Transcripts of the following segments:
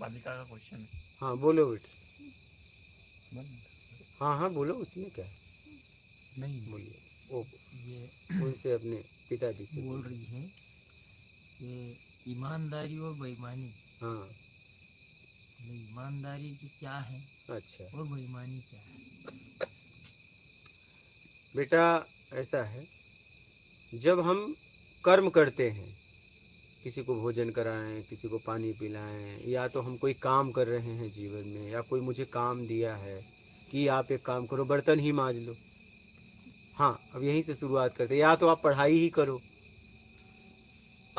बालिका का क्वेश्चन है। हाँ बोलो बेटा। हाँ हाँ बोलो, उसमें क्या नहीं बोलिए। ओ ये उनसे अपने पिताजी से बोल रही है कि ईमानदारी और बेईमानी, हाँ ईमानदारी की क्या है अच्छा और बेईमानी क्या है। बेटा, ऐसा है जब हम कर्म करते हैं, किसी को भोजन कराएं, किसी को पानी पिलाएं, या तो हम कोई काम कर रहे हैं जीवन में, या कोई मुझे काम दिया है कि आप एक काम करो, बर्तन ही मांज लो। हाँ अब यहीं से शुरुआत करते हैं, या तो आप पढ़ाई ही करो।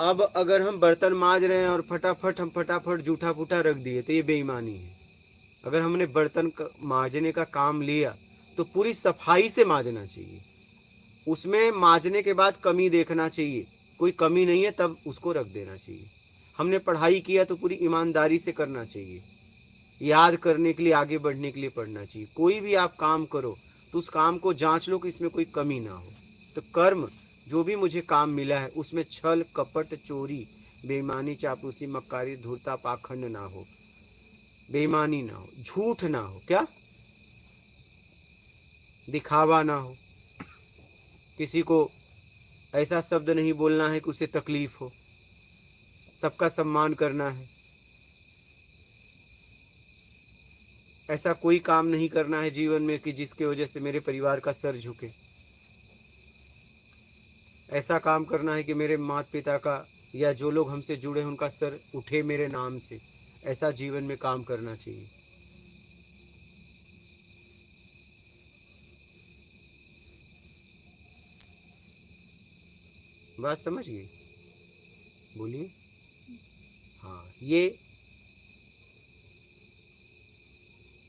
अब अगर हम बर्तन मांज रहे हैं और फटाफट जूठा फूटा रख दिए तो ये बेईमानी है। अगर हमने बर्तन मांजने का काम लिया तो पूरी सफाई से मांजना चाहिए, उसमें मांजने के बाद कमी देखना चाहिए, कोई कमी नहीं है तब उसको रख देना चाहिए। हमने पढ़ाई किया तो पूरी ईमानदारी से करना चाहिए, याद करने के लिए, आगे बढ़ने के लिए पढ़ना चाहिए। कोई भी आप काम करो तो उस काम को जांच लो कि इसमें कोई कमी ना हो। तो कर्म जो भी मुझे काम मिला है उसमें छल कपट चोरी बेईमानी चापलूसी मक्कारी धूर्ता पाखंड ना हो, बेईमानी ना हो, झूठ ना हो, क्या दिखावा ना हो, किसी को ऐसा शब्द नहीं बोलना है कि उसे तकलीफ हो, सबका सम्मान करना है, ऐसा कोई काम नहीं करना है जीवन में कि जिसके वजह से मेरे परिवार का सर झुके। ऐसा काम करना है कि मेरे माता पिता का या जो लोग हमसे जुड़े हैं उनका सर उठे मेरे नाम से। ऐसा जीवन में काम करना चाहिए। बात समझ गई? बोलिए। हाँ, ये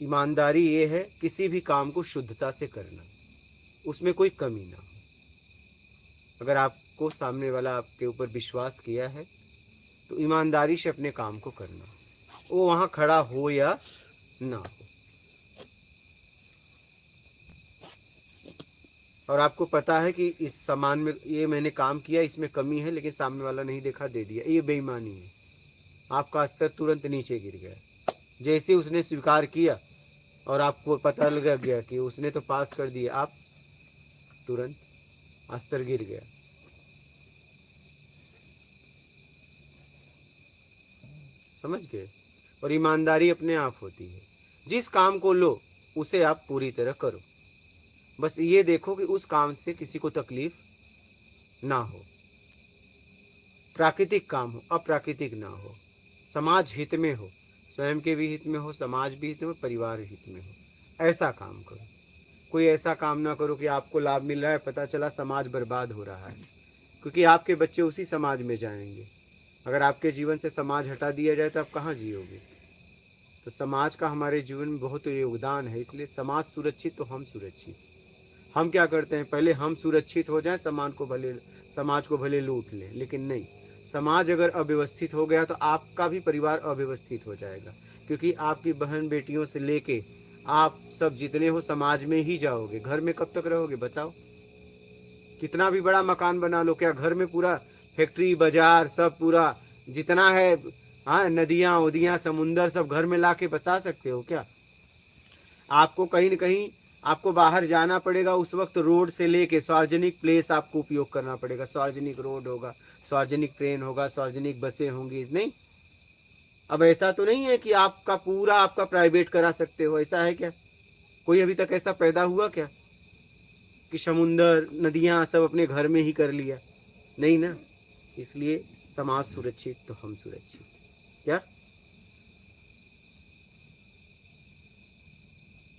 ईमानदारी ये है किसी भी काम को शुद्धता से करना, उसमें कोई कमी ना हो। अगर आपको सामने वाला आपके ऊपर विश्वास किया है तो ईमानदारी से अपने काम को करना, वो वहाँ खड़ा हो या ना हो। और आपको पता है कि इस सामान में ये मैंने काम किया, इसमें कमी है, लेकिन सामने वाला नहीं देखा, दे दिया, ये बेईमानी है। आपका स्तर तुरंत नीचे गिर गया। जैसे उसने स्वीकार किया और आपको पता लग गया कि उसने तो पास कर दिया, आप तुरंत स्तर गिर गया। समझ गए? और ईमानदारी अपने आप होती है। जिस काम को लो उसे आप पूरी तरह करो, बस ये देखो कि उस काम से किसी को तकलीफ ना हो। प्राकृतिक काम हो, अप्राकृतिक ना हो, समाज हित में हो, स्वयं के भी हित में हो, समाज भी हित में हो, परिवार हित में हो, ऐसा काम करो। कोई ऐसा काम ना करो कि आपको लाभ मिल रहा है, पता चला समाज बर्बाद हो रहा है, क्योंकि आपके बच्चे उसी समाज में जाएंगे। अगर आपके जीवन से समाज हटा दिया जाए तो आप कहाँ जियोगे? तो समाज का हमारे जीवन में बहुत योगदान है, इसलिए समाज सुरक्षित तो हम सुरक्षित। हम क्या करते हैं, पहले हम सुरक्षित हो जाएं, समाज को भले लूट लें, लेकिन नहीं। समाज अगर अव्यवस्थित हो गया तो आपका भी परिवार अव्यवस्थित हो जाएगा, क्योंकि आपकी बहन बेटियों से लेके आप सब जितने हो समाज में ही जाओगे। घर में कब तक रहोगे बताओ? कितना भी बड़ा मकान बना लो, क्या घर में पूरा फैक्ट्री बाजार सब पूरा जितना है, हाँ, नदियाँ उदियाँ समुंदर सब घर में ला के बसा सकते हो क्या? आपको कहीं न कहीं आपको बाहर जाना पड़ेगा, उस वक्त रोड से लेके सार्वजनिक प्लेस आपको उपयोग करना पड़ेगा। सार्वजनिक रोड होगा, सार्वजनिक ट्रेन होगा, सार्वजनिक बसें होंगी, नहीं? अब ऐसा तो नहीं है कि आपका पूरा आपका प्राइवेट करा सकते हो, ऐसा है क्या? कोई अभी तक ऐसा पैदा हुआ क्या कि समुंदर नदियाँ सब अपने घर में ही कर लिया? नहीं ना। इसलिए समाज सुरक्षित तो हम सुरक्षित, क्या?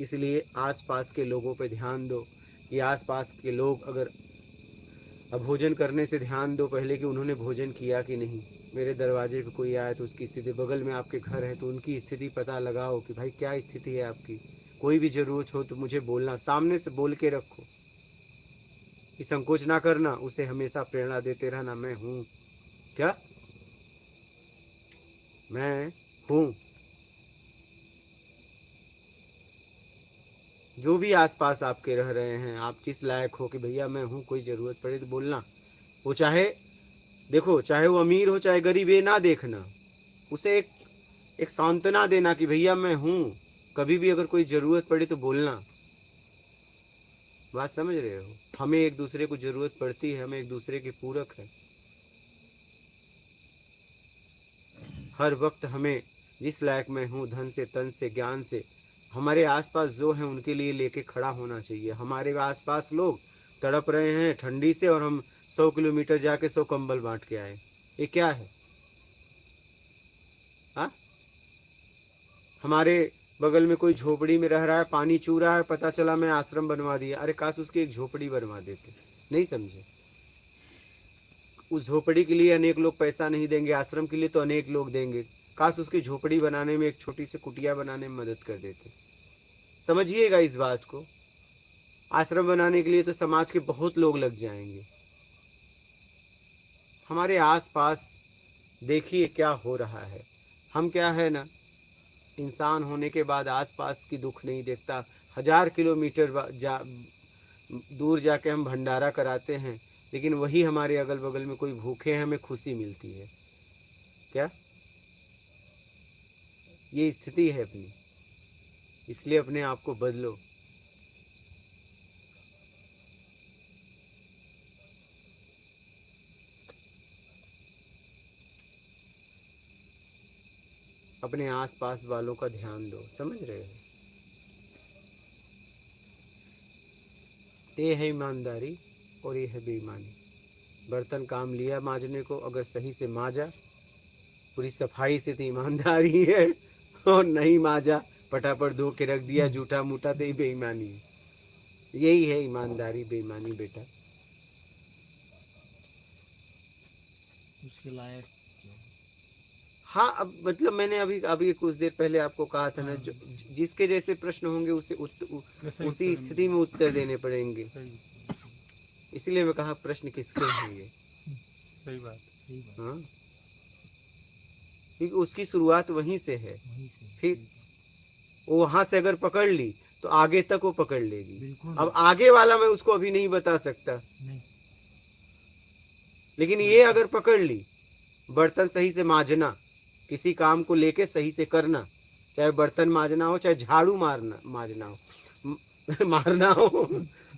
इसलिए आसपास के लोगों पे ध्यान दो कि आसपास के लोग अगर अब भोजन करने से ध्यान दो पहले कि उन्होंने भोजन किया कि नहीं। मेरे दरवाजे पे कोई आया तो उसकी स्थिति, बगल में आपके घर है तो उनकी स्थिति पता लगाओ कि भाई क्या स्थिति है आपकी। कोई भी ज़रूरत हो तो मुझे बोलना, सामने से बोल के रखो कि संकोच ना करना, उसे हमेशा प्रेरणा देते रहना, मैं हूँ, क्या मैं हूँ। जो भी आसपास आपके रह रहे हैं, आप किस लायक हो कि भैया मैं हूँ, कोई ज़रूरत पड़े तो बोलना। वो चाहे देखो, चाहे वो अमीर हो चाहे गरीब, ये ना देखना, उसे एक एक सांत्वना देना कि भैया मैं हूँ, कभी भी अगर कोई जरूरत पड़े तो बोलना। बात समझ रहे हो? हमें एक दूसरे को जरूरत पड़ती है, हम एक दूसरे के पूरक है। हर वक्त हमें जिस लायक मैं हूँ, धन से, तन से, ज्ञान से, हमारे आसपास जो है उनके लिए लेके खड़ा होना चाहिए। हमारे आसपास लोग तड़प रहे हैं ठंडी से और हम 100 किलोमीटर जाके 100 कंबल बांट के आए, ये क्या है? हा? हमारे बगल में कोई झोपड़ी में रह रहा है, पानी चू रहा है, पता चला मैं आश्रम बनवा दिया, अरे काश उसकी एक झोपड़ी बनवा देते। नहीं समझे? उस झोपड़ी के लिए अनेक लोग पैसा नहीं देंगे, आश्रम के लिए तो अनेक लोग देंगे, काश उसकी झोपड़ी बनाने में, एक छोटी सी कुटिया बनाने में मदद कर देते। समझिएगा इस बात को। आश्रम बनाने के लिए तो समाज के बहुत लोग लग जाएंगे। हमारे आसपास देखिए क्या हो रहा है। हम क्या है ना, इंसान होने के बाद आसपास की दुख नहीं देखता। 1000 किलोमीटर दूर जाके हम भंडारा कराते हैं, लेकिन वही हमारे अगल बगल में कोई भूखे हैं, हमें खुशी मिलती है क्या? ये स्थिति है अपनी, इसलिए अपने आप को बदलो। अपने आसपास वालों का ध्यान दो। समझ रहे हो? ये है ईमानदारी और ये है बेईमानी। बर्तन काम लिया मांजने को, अगर सही से मांजा, पूरी सफाई से, तो ईमानदारी है, और नहीं मांजा, फटाफट धो के रख दिया जूठा मूठा, तो ये बेईमानी है। यही है ईमानदारी, बेईमानी बेटा। उसके लायक। हाँ, अब मतलब मैंने अभी कुछ देर पहले आपको कहा था ना, जिसके जैसे प्रश्न होंगे उसी स्थिति में उत्तर देने पड़ेंगे। इसलिए मैं कहा प्रश्न किसके होंगे। सही बात। हाँ, क्योंकि उसकी शुरुआत वहीं से है। फिर वो वहां से अगर पकड़ ली तो आगे तक वो पकड़ लेगी। अब आगे वाला मैं उसको अभी नहीं बता सकता नहीं। लेकिन ये अगर पकड़ ली, बर्तन सही से मांजना, किसी काम को लेके सही से करना, चाहे बर्तन मांजना हो, चाहे झाड़ू मारना हो मारना हो।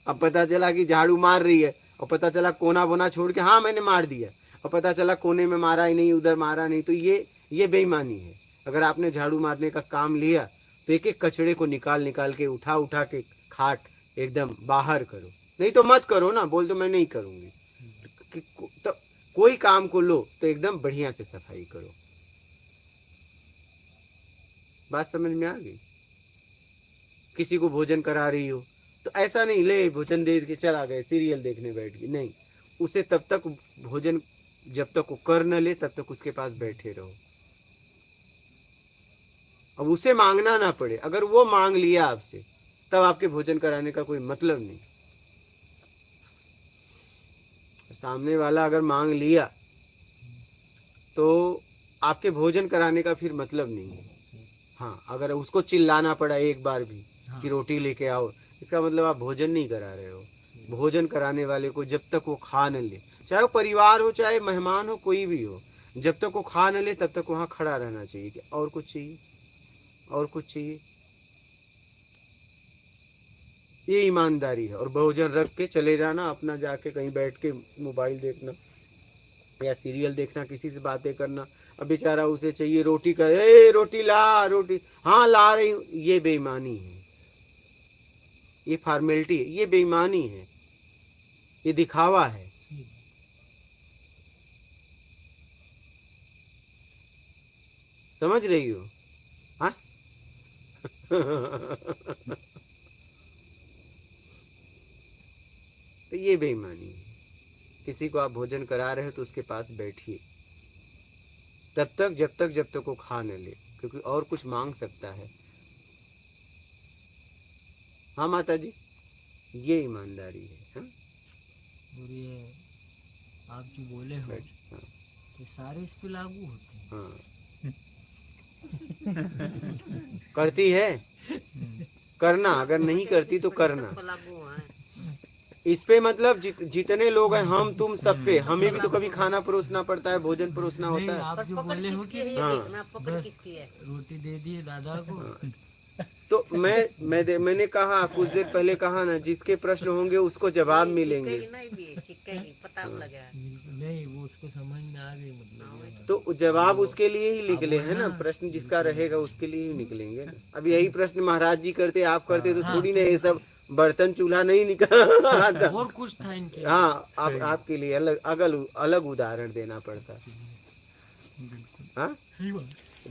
अब पता चला कि झाड़ू मार रही है और पता चला कोना बोना छोड़ के हाँ मैंने मार दिया, और पता चला कोने में मारा ही नहीं, उधर मारा नहीं, तो ये बेईमानी है। अगर आपने झाड़ू मारने का काम लिया तो एक एक कचड़े को निकाल के उठा के खाट एकदम बाहर करो, नहीं तो मत करो ना। बोल तो मैं नहीं करूंगी, तो कोई काम को लो तो एकदम बढ़िया से सफाई करो। बात समझ में आ गई? किसी को भोजन करा रही हो तो ऐसा नहीं ले भोजन दे के चला गए, सीरियल देखने बैठ गई, नहीं, उसे तब तक भोजन, जब तक वो कर न ले तब तक उसके पास बैठे रहो। अब उसे मांगना ना पड़े, अगर वो मांग लिया आपसे तब आपके भोजन कराने का कोई मतलब नहीं। सामने वाला अगर मांग लिया तो आपके भोजन कराने का फिर मतलब नहीं है। हाँ, अगर उसको चिल्लाना पड़ा एक बार भी कि रोटी लेके आओ, इसका मतलब आप भोजन नहीं करा रहे हो। भोजन कराने वाले को जब तक वो खा न ले, चाहे वो परिवार हो चाहे मेहमान हो, कोई भी हो, जब तक वो खा न ले तब तक वहाँ खड़ा रहना चाहिए। कि और कुछ चाहिए, और कुछ चाहिए, ये ईमानदारी है। और भोजन रख के चले जाना, अपना जाके कहीं बैठ के मोबाइल देखना या सीरियल देखना, किसी से बातें करना। अब बेचारा उसे चाहिए रोटी का, रोटी ला, रोटी, हाँ ला रही हूँ, ये बेईमानी है, ये फॉर्मेलिटी है, ये बेईमानी है, ये दिखावा है। समझ रही हो? हाँ तो ये बेईमानी है। किसी को आप भोजन करा रहे हो तो उसके पास बैठिए जब तक वो खा न ले, क्योंकि और कुछ मांग सकता है। हाँ माता जी, ये ईमानदारी है। हाँ? और ये आप जो बोले हो, हाँ, ये सारे इस पे लागू होते हैं। हाँ। करती है, करना, अगर नहीं करती तो करना। इस पे मतलब जितने लोग हैं हम तुम सब पे हमें भी तो कभी खाना परोसना पड़ता है, भोजन परोसना नहीं, होता है। आप जो बोले हो कि हाँ बस रोटी दे दिए दादा को। तो मैंने कहा कुछ देर पहले कहा ना, जिसके प्रश्न होंगे उसको जवाब मिलेंगे। नहीं, वो उसको समझ में आ गई मतलब। तो जवाब उसके लिए ही अब निकले वो है ना, ना, प्रश्न जिसका रहेगा उसके लिए ही निकलेंगे ना। अब यही प्रश्न महाराज जी करते, आप करते तो हाँ, थोड़ी ना ये सब बर्तन चूल्हा नहीं निकल आता। और कुछ था इनके। हाँ, आप आपके लिए अलग अलग उदाहरण देना पड़ता। हाँ,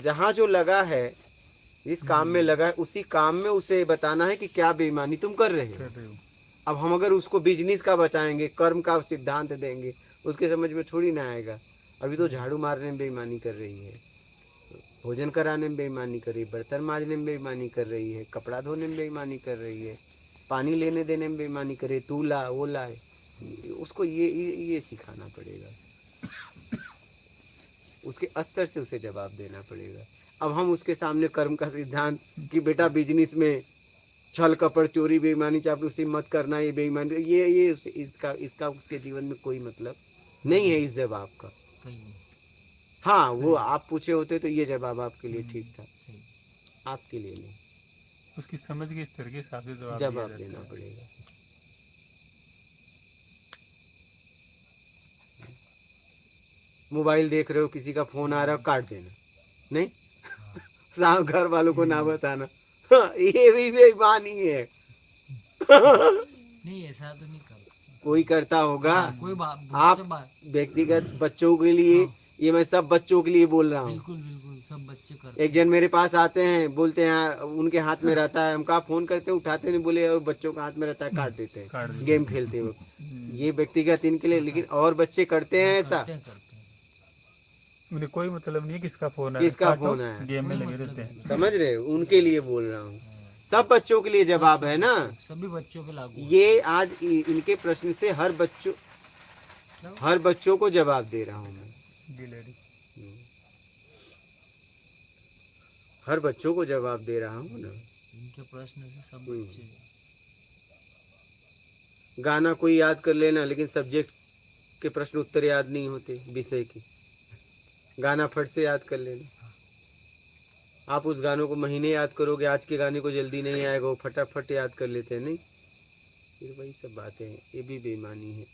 जहाँ जो लगा है, जिस काम में लगा है उसी काम में उसे बताना है कि क्या बेईमानी तुम कर रहे हो। अब हम अगर उसको बिजनेस का बताएंगे, कर्म का सिद्धांत देंगे, उसके समझ में थोड़ी ना आएगा। अभी तो झाड़ू मारने में बेईमानी कर रही है, भोजन कराने में बेईमानी कर रही है, बर्तन मांजने में बेईमानी कर रही है, कपड़ा धोने में बेईमानी कर रही है, पानी लेने देने में बेईमानी कर रही है, तू ला वो लाए। उसको ये सिखाना पड़ेगा, उसके स्तर से उसे जवाब देना पड़ेगा। अब हम उसके सामने कर्म का सिद्धांत कि बेटा बिजनेस में छल कपट चोरी बेईमानी चापलूसी मत करना, ये बेईमानी, ये इसका उसके जीवन में कोई मतलब नहीं है इस जवाब का। हाँ, वो आप पूछे होते तो ये जवाब आपके लिए ठीक था, आपके लिए नहीं। उसकी समझ के स्तर के हिसाब से जवाब देना पड़ेगा। मोबाइल देख रहे हो, किसी का फोन आ रहा है, काट देना नहीं, घर वालों को ना बताना, ये भी बेईमानी है। नहीं, ऐसा तो नहीं करता। कोई करता होगा। कोई आप व्यक्तिगत बच्चों के लिए, ये मैं सब बच्चों के लिए बोल रहा हूँ। बिल्कुल बिल्कुल, सब बच्चे करते। एक जन मेरे पास आते हैं, बोलते हैं उनके हाथ में रहता है, हम कहा फोन करते हैं, उठाते नहीं, बोले और बच्चों के हाथ में रहता है, काट देते हैं गेम खेलते वक्त। ये व्यक्तिगत इनके लिए, लेकिन और बच्चे करते हैं ऐसा। उन्हें कोई मतलब नहीं है किसका फोन है, किसका फोन है, गेम में लगे रहते हैं। समझ रहे हो, उनके लिए बोल रहा हूँ। सब बच्चों के लिए जवाब है ना, सभी बच्चों पे लागू। ये आज इनके प्रश्न से हर बच्चों को जवाब दे रहा हूँ मैं। हर बच्चों को जवाब दे रहा हूँ ना, इनके प्रश्न से सब बच्चे। गाना कोई याद कर लेना, लेकिन सब्जेक्ट के प्रश्न उत्तर याद नहीं होते, विषय की। गाना फट से याद कर लेना, आप उस गानों को महीने याद करोगे, आज के गाने को जल्दी नहीं आएगा, वो फटाफट याद कर लेते हैं। नहीं, फिर वही सब बातें हैं, ये भी बेईमानी है।